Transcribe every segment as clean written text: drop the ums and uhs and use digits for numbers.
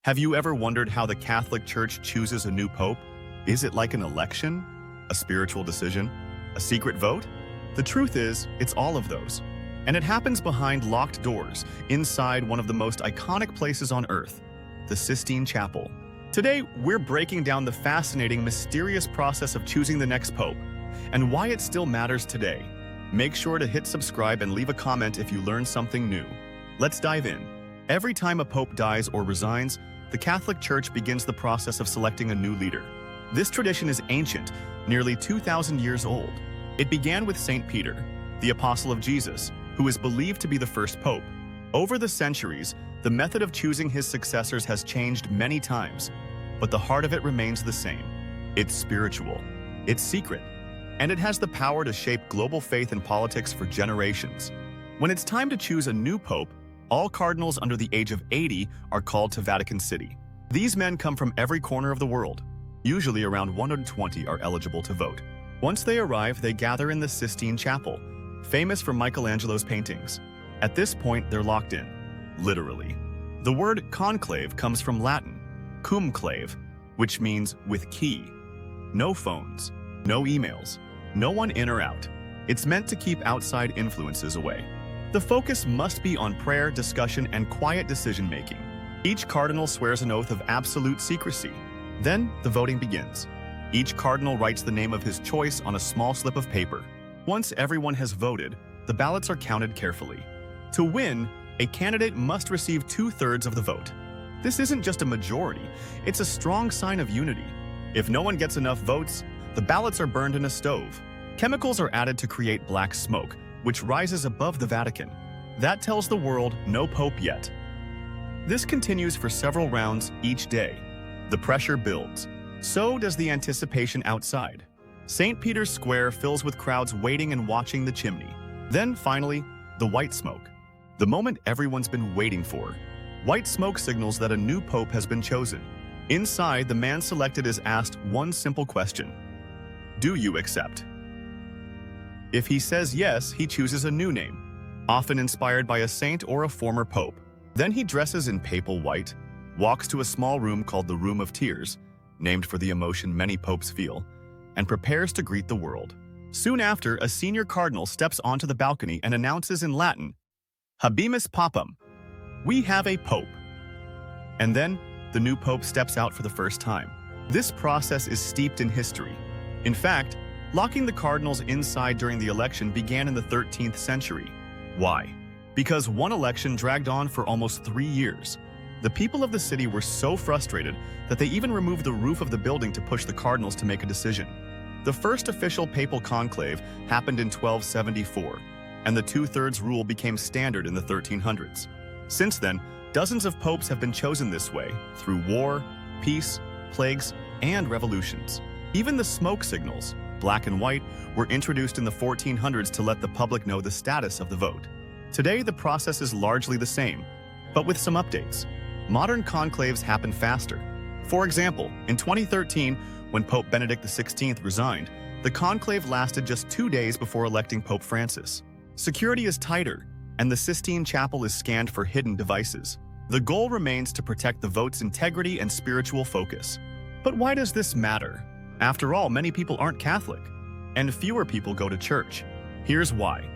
Have you ever wondered how the Catholic Church chooses a new pope? Is it like an election? A spiritual decision? A secret vote? The truth is, it's all of those. And it happens behind locked doors, inside one of the most iconic places on Earth, the Sistine Chapel. Today, we're breaking down the fascinating, mysterious process of choosing the next pope, and why it still matters today. Make sure to hit subscribe and leave a comment if you learn something new. Let's dive in. Every time a pope dies or resigns, the Catholic Church begins the process of selecting a new leader. This tradition is ancient, nearly 2,000 years old. It began with St. Peter, the apostle of Jesus, who is believed to be the first pope. Over the centuries, the method of choosing his successors has changed many times, but the heart of it remains the same. It's spiritual, it's secret, and it has the power to shape global faith and politics for generations. When it's time to choose a new pope, all cardinals under the age of 80 are called to Vatican City. These men come from every corner of the world. Usually around 120 are eligible to vote. Once they arrive, they gather in the Sistine Chapel, famous for Michelangelo's paintings. At this point, they're locked in, literally. The word conclave comes from Latin, cum clave, which means with key. No phones, no emails, no one in or out. It's meant to keep outside influences away. The focus must be on prayer, discussion, and quiet decision-making. Each cardinal swears an oath of absolute secrecy. Then, the voting begins. Each cardinal writes the name of his choice on a small slip of paper. Once everyone has voted, the ballots are counted carefully. To win, a candidate must receive 2/3 of the vote. This isn't just a majority, it's a strong sign of unity. If no one gets enough votes, the ballots are burned in a stove. Chemicals are added to create black smoke, which rises above the Vatican. That tells the world no pope yet. This continues for several rounds each day. The pressure builds. So does the anticipation outside. St. Peter's Square fills with crowds waiting and watching the chimney. Then, finally, the white smoke. The moment everyone's been waiting for. White smoke signals that a new pope has been chosen. Inside, the man selected is asked one simple question. Do you accept? If he says yes, he chooses a new name, often inspired by a saint or a former pope. Then he dresses in papal white, walks to a small room called the Room of Tears, named for the emotion many popes feel, and prepares to greet the world. Soon after, a senior cardinal steps onto the balcony and announces in Latin, Habemus Papam, we have a pope. And then, the new pope steps out for the first time. This process is steeped in history. In fact, locking the cardinals inside during the election began in the 13th century. Why? Because one election dragged on for almost 3 years. The people of the city were so frustrated that they even removed the roof of the building to push the cardinals to make a decision. The first official papal conclave happened in 1274, and the 2/3 rule became standard in the 1300s. Since then, dozens of popes have been chosen this way, through war, peace, plagues, and revolutions. Even the smoke signals, black and white, were introduced in the 1400s to let the public know the status of the vote. Today, the process is largely the same, but with some updates. Modern conclaves happen faster. For example, in 2013, when Pope Benedict XVI resigned, the conclave lasted just 2 days before electing Pope Francis. Security is tighter, and the Sistine Chapel is scanned for hidden devices. The goal remains to protect the vote's integrity and spiritual focus. But why does this matter? After all, many people aren't Catholic, and fewer people go to church. Here's why.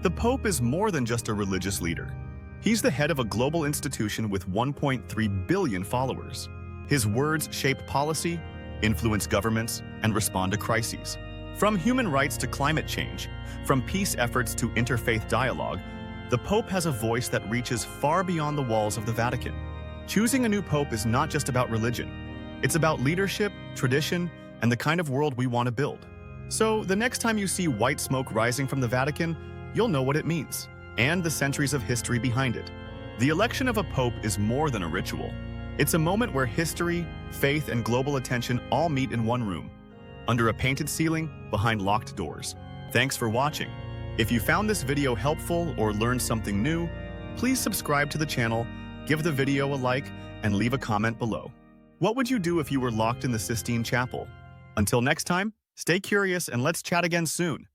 The Pope is more than just a religious leader. He's the head of a global institution with 1.3 billion followers. His words shape policy, influence governments, and respond to crises. From human rights to climate change, from peace efforts to interfaith dialogue, the Pope has a voice that reaches far beyond the walls of the Vatican. Choosing a new Pope is not just about religion. It's about leadership, tradition, and the kind of world we want to build. So, the next time you see white smoke rising from the Vatican, you'll know what it means, and the centuries of history behind it. The election of a pope is more than a ritual. It's a moment where history, faith, and global attention all meet in one room, under a painted ceiling, behind locked doors. Thanks for watching. If you found this video helpful or learned something new, please subscribe to the channel, give the video a like, and leave a comment below. What would you do if you were locked in the Sistine Chapel? Until next time, stay curious and let's chat again soon.